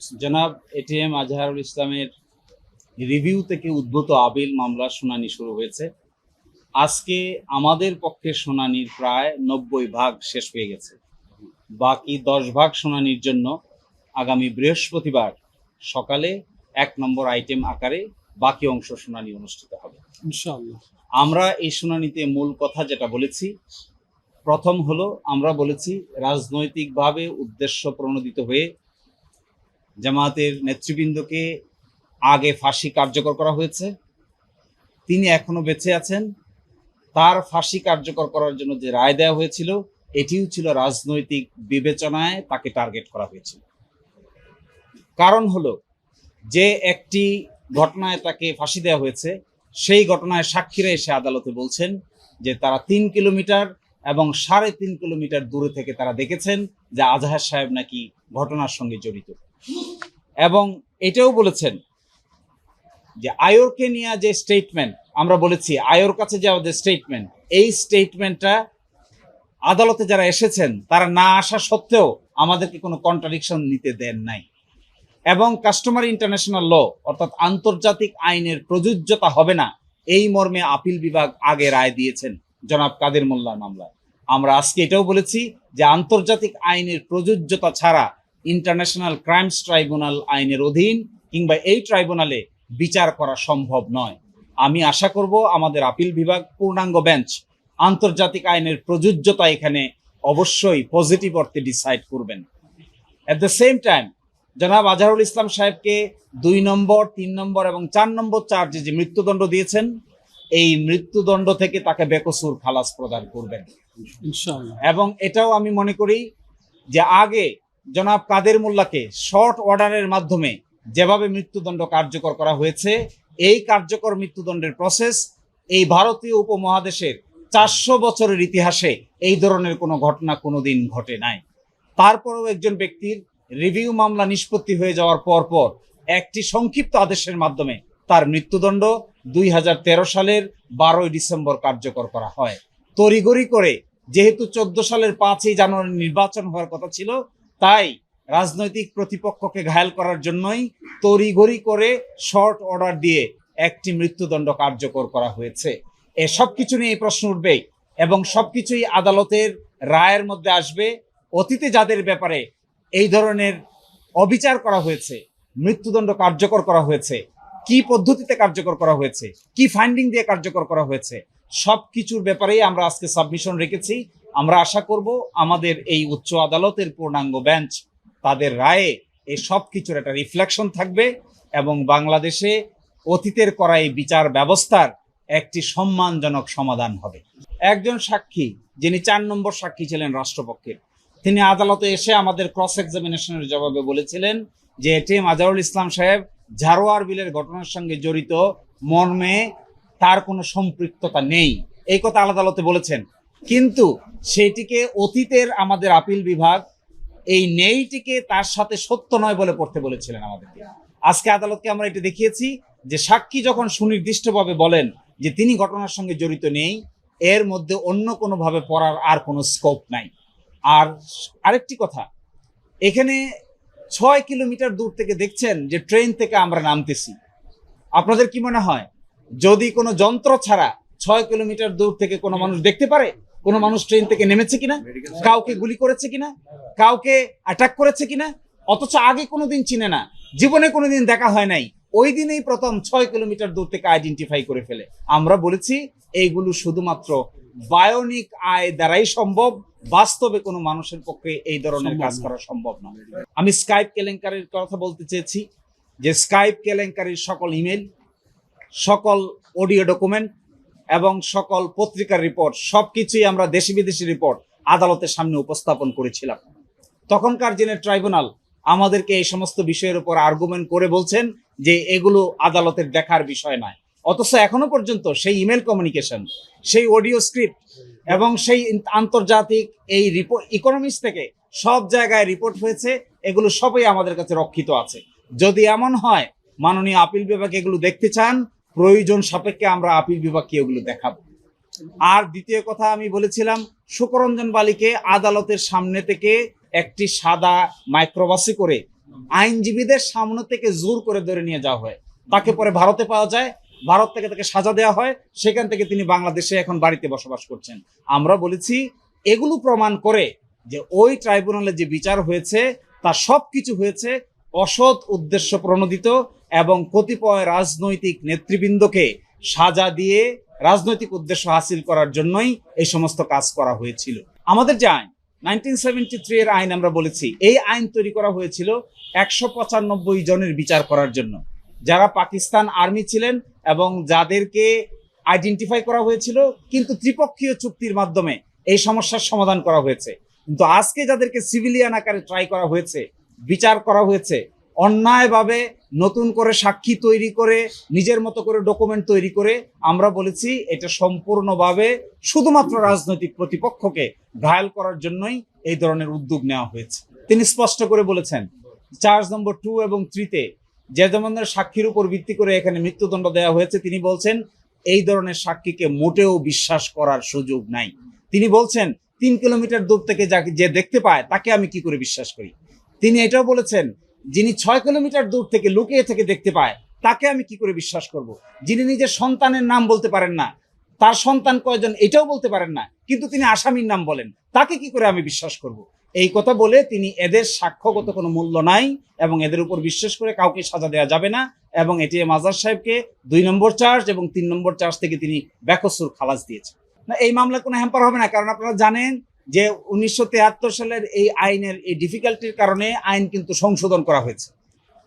জনাব এটিএম আজহারুল ইসলামের রিভিউ থেকে উদ্ভূত আপিল মামলার শুনানি শুরু হয়েছে। আজকে আমাদের পক্ষে শুনানির প্রায় 90 ভাগ শেষ হয়ে গেছে। বাকি 10 ভাগ শুনানির জন্য আগামী বৃহস্পতিবার সকালে 1 নম্বর আইটেম আকারে বাকি অংশ শুনানি অনুষ্ঠিত হবে ইনশাআল্লাহ। আমরা এই শুনানিতে মূল কথা যেটা বলেছি, প্রথম হলো আমরা বলেছি রাজনৈতিকভাবে উদ্দেশ্য প্রণোদিত হয়ে জামায়াতের নেতৃবৃন্দকে আগে ফাঁসি কার্যকর করা হয়েছে। তিনি এখনো বেঁচে আছেন। তার ফাঁসি কার্যকর করার জন্য যে রায় দেওয়া হয়েছিল, এটিও ছিল রাজনৈতিক বিবেচনায় তাকে টার্গেট করা হয়েছিল। কারণ হলো যে একটি ঘটনায় তাকে ফাঁসি দেওয়া হয়েছে, সেই ঘটনায় সাক্ষীরা এসে আদালতে বলছেন যে তারা 3 কিলোমিটার এবং 3.5 কিলোমিটার দূরে থেকে তারা দেখেছেন যে আজহার সাহেব নাকি ঘটনার সঙ্গে জড়িত, এবং এটাও বলেছেন যে আয়োরকে নিয়ে যে স্টেটমেন্ট আমরা বলেছি, আয়োর কাছে যাওয়া যে স্টেটমেন্ট, এই স্টেটমেন্টটা আদালতে যারা এসেছেন তারা না আসা সত্ত্বেও আমাদেরকে কোনো কন্ট্রাডিকশন নিতে দেন নাই, এবং কাস্টমার ইন্টারন্যাশনাল ল অর্থাৎ আন্তর্জাতিক আইনের প্রযোজ্যতা হবে না এই মর্মে আপিল বিভাগ আগে রায় দিয়েছেন জনাব কাদের মোল্লার মামলায়। আমরা আজকে এটাও বলেছি যে আন্তর্জাতিক আইনের প্রযোজ্যতা ছাড়া ইন্টারন্যাশনাল ক্রাইমস ট্রাইব্যুনাল আইনের অধীন কিংবা এই ট্রাইব্যুনালে বিচার করা সম্ভব নয়। আমি আশা করব আমাদের আপিল বিভাগ পূর্ণাঙ্গ বেঞ্চ আন্তর্জাতিক আইনের প্রযোজ্যতা এখানে অবশ্যই পজিটিভ অর্থে ডিসাইড করবেন। অ্যাট দ্য সেম টাইম জনাব আজহারুল ইসলাম সাহেবকে 2 নম্বর, 3 নম্বর এবং 4 নম্বর চার্জে যে মৃত্যুদণ্ড দিয়েছেন, এই মৃত্যুদণ্ড থেকে তাকে বেকসুর খালাস প্রদান করবেন ইনশাআল্লাহ। এবং এটাও আমি মনে করি যে আগে জনাব কাদের মোল্লাকে শর্ট অর্ডারের মাধ্যমে যেভাবে মৃত্যুদণ্ড কার্যকর করা হয়েছে, এই কার্যকর মৃত্যুদণ্ডের প্রসেস এই ভারতীয় উপমহাদেশের 400 বছরের ইতিহাসে এই ধরনের কোনো ঘটনা কোনোদিন ঘটে নাই। তারপরেও একজন ব্যক্তির রিভিউ মামলা নিষ্পত্তি হয়ে যাওয়ার পর একটি সংক্ষিপ্ত আদেশের মাধ্যমে তার মৃত্যুদণ্ড 2013 সালের 12 ডিসেম্বর কার্যকর করা হয়। তড়িঘড়ি করে, যেহেতু 14 সালের 5ই জানুয়ারি নির্বাচন হওয়ার কথা ছিল, তাই রাজনৈতিক প্রতিপক্ষকে ঘায়েল করার জন্যই তড়িঘড়ি করে শর্ট অর্ডার দিয়ে একটি মৃত্যুদণ্ড কার্যকর করা হয়েছে। সব কিছু নিয়ে এই প্রশ্ন উঠবে এবং সবকিছুই আদালতের রায়ের মধ্যে আসবে। অতীতে যাদের ব্যাপারে এই ধরনের অবিচার করা হয়েছে, মৃত্যুদণ্ড কার্যকর করা হয়েছে, কি পদ্ধতিতে কার্যকর করা হয়েছে, কি ফাইন্ডিং দিয়ে কার্যকর করা হয়েছে, সব কিছুর ব্যাপারেই আমরা আজকে সাবমিশন রেখেছি। আমরা আশা করব আমাদের এই উচ্চ আদালতের পূর্ণাঙ্গ বেঞ্চ তাদের রায়ে এই সব কিছুর একটা রিফ্লেকশন থাকবে এবং বাংলাদেশে অতীতের করা এই বিচার ব্যবস্থার একটি সম্মানজনক সমাধান হবে। একজন সাক্ষী, যিনি 4 নম্বর সাক্ষী ছিলেন রাষ্ট্রপক্ষের, তিনি আদালতে এসে আমাদের ক্রস এক্সামিনেশনের জবাবে বলেছিলেন যে এটিএম আজহারুল ইসলাম সাহেব ঝাড়োয়ার বিলের ঘটনার সঙ্গে জড়িত মর্মে তার কোনো সম্পৃক্ততা নেই, এই কথা আদালতে বলেছেন। কিন্তু সেইটিকে অতীতের আমাদের আপিল বিভাগ এই নেইটিকে তার সাথে সত্য নয় বলে পড়তে বলেছিলেন আমাদেরকে। আজকে আদালতকে আমরা এটা দেখিয়েছি যে সাক্ষী যখন সুনির্দিষ্টভাবে বলেন যে তিনি ঘটনার সঙ্গে জড়িত নেই, এর মধ্যে অন্য কোনোভাবে পড়ার আর কোনো স্কোপ নাই। আর আরেকটি কথা, এখানে 6 কিলোমিটার দূর থেকে দেখছেন যে ট্রেন থেকে আমরা নামতেছি। আপনাদের কি মনে হয় যদি কোনো যন্ত্র ছাড়া 6 কিলোমিটার দূর থেকে কোনো মানুষ দেখতে পারে কোনো মানুষ ট্রেন থেকে নেমেছে কিনা, কাউকে গুলি করেছে কিনা, কাউকে অ্যাটাক করেছে কিনা? অথচ আগে কোনোদিন চিনে না, জীবনে কোনোদিন দেখা হয় নাই, ওই দিনেই প্রথম 6 কিলোমিটার দূর থেকে আইডেন্টিফাই করে ফেলে। আমরা বলেছি এইগুলো শুধুমাত্র বায়োনিক আই দ্বারাই সম্ভব, বাস্তবে কোনো মানুষের পক্ষে এই ধরনের কাজ করা সম্ভব নয়। আমি স্কাইপ কেলেঙ্কারির কথা বলতে চেয়েছি যে স্কাইপ কেলেঙ্কারির সকল ইমেল, সকল অডিও ডকুমেন্ট এবং সকল পত্রিকার রিপোর্ট, সবকিছুই আমরা দেশি বিদেশি রিপোর্ট আদালতের সামনে উপস্থাপন করেছিলাম। তখনকার দিনের ট্রাইব্যুনাল আমাদেরকে এই সমস্ত বিষয়ের উপর আর্গুমেন্ট করে বলছেন যে এগুলো আদালতের দেখার বিষয় নয়। অথচ এখনো পর্যন্ত সেই ইমেল কমিউনিকেশন, সেই অডিও স্ক্রিপ্ট এবং সেই আন্তর্জাতিক এই রিপোর্ট, ইকোনমিক্স থেকে সব জায়গায় রিপোর্ট হয়েছে, এগুলো সবই আমাদের কাছে রক্ষিত আছে। যদি এমন হয় মাননীয় আপিল বিভাগ এগুলো দেখতে চান, প্রয়োজন সাপেক্ষে আমরা আপিল বিভাগকে এগুলো দেখাবো। আর দ্বিতীয় কথা আমি বলেছিলাম, শুকরঞ্জন বালিকে আদালতের সামনে থেকে একটি সাদা মাইক্রোবাসে করে আইনজীবীদের সামনে থেকে জোর করে ধরে নিয়ে যাওয়া হয়, তাকে পরে ভারতে পাওয়া যায়, ভারত থেকে তাকে সাজা দেওয়া হয়, সেখান থেকে তিনি বাংলাদেশে এখন বাড়িতে বসবাস করছেন। আমরা বলেছি এগুলো প্রমাণ করে যে ওই ট্রাইব্যুনালে যে বিচার হয়েছে তা সবকিছু হয়েছে অসৎ উদ্দেশ্য প্রণোদিত এবং কতিপয় রাজনৈতিক নেতৃবৃন্দকে সাজা দিয়ে রাজনৈতিক উদ্দেশ্য হাসিল করার জন্যই এই সমস্ত কাজ করা হয়েছিল। আমাদের যে আইন 1973 এর আইন, আমরা বলেছি এই আইন তৈরি করা হয়েছিল 195 জনের বিচার করার জন্য, যারা পাকিস্তান আর্মি ছিলেন এবং যাদেরকে আইডেন্টিফাই করা হয়েছিল, কিন্তু ত্রিপক্ষীয় চুক্তির মাধ্যমে এই সমস্যার সমাধান করা হয়েছে। কিন্তু আজকে যাদেরকে সিভিলিয়ান আকারে ট্রাই করা হয়েছে, বিচার করা হয়েছে অন্যায়ভাবে, নতুন করে সাক্ষী তৈরি করে, নিজের মতো করে ডকুমেন্ট তৈরি করে, আমরা বলেছি এটা সম্পূর্ণভাবে শুধুমাত্র রাজনৈতিক প্রতিপক্ষকে ঘায়াল করার জন্যই এই ধরনের উদ্যোগ নেওয়া হয়েছে। তিনি স্পষ্ট করে বলেছেন চার্জ নম্বর 2 এবং 3-তে যে ধরনের সাক্ষীর উপর ভিত্তি করে এখানে মৃত্যুদণ্ড দেওয়া হয়েছে, তিনি বলছেন এই ধরনের সাক্ষীকে মোটেও বিশ্বাস করার সুযোগ নাই। তিনি বলছেন 3 কিলোমিটার দূর থেকে যে দেখতে পায় তাকে আমি কি করে বিশ্বাস করি। তিনি এটাও বলেছেন যিনি 6 কিলোমিটার দূর থেকে লুকিয়ে থেকে দেখতে পায় তাকে আমি কি করে বিশ্বাস করব। যিনি নিজের সন্তানের নাম বলতে পারেন না, তার সন্তান কয়জন এটাও বলতে পারেন না, কিন্তু তিনি আসামির নাম বলেন, তাকে কি করে আমি বিশ্বাস করব। এই কথা বলে তিনি এদের সাক্ষ্যগত কোনো মূল্য নাই এবং এদের উপর বিশ্বাস করে কাউকে সাজা দেওয়া যাবে না, এবং এটিএম আজহার সাহেবকে 2 নম্বর চার্জ এবং 3 নম্বর চার্জ থেকে তিনি বেকসুর খালাস দিয়েছেন। না, এই মামলা কোনো হ্যাম্পার হবে না, কারণ আপনারা জানেন যে 1973 সালের এই আইনের এই ডিফিকাল্টির কারণে আইন কিন্তু সংশোধন করা হয়েছে।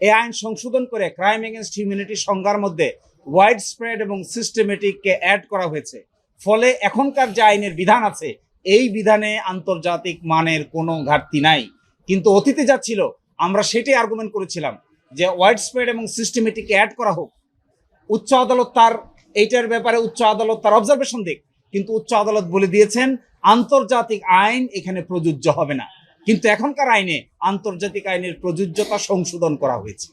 এই আইন সংশোধন করে ক্রাইম এগেনস্ট হিউম্যানিটি সংজ্ঞার মধ্যে ওয়াইড স্প্রেড এবং সিস্টেমেটিককে অ্যাড করা হয়েছে। ফলে এখনকার যে আইনের বিধান আছে এই বিধানে আন্তর্জাতিক মানের কোনো ঘাটতি নাই। কিন্তু অতীতে যা ছিল আমরা সেটাই আর্গুমেন্ট করেছিলাম যে ওয়াইড স্প্রেড এবং সিস্টেমেটিককে অ্যাড করা হোক। উচ্চ আদালত তার এইটার ব্যাপারে উচ্চ আদালত তার অবজারভেশন দিক, কিন্তু উচ্চ আদালত বলে দিয়েছেন আন্তর্জাতিক আইন এখানে প্রযোজ্য হবে না। কিন্তু এখনকার আইনে আন্তর্জাতিক আইনের প্রযোজ্যতা সংশোধন করা হয়েছে।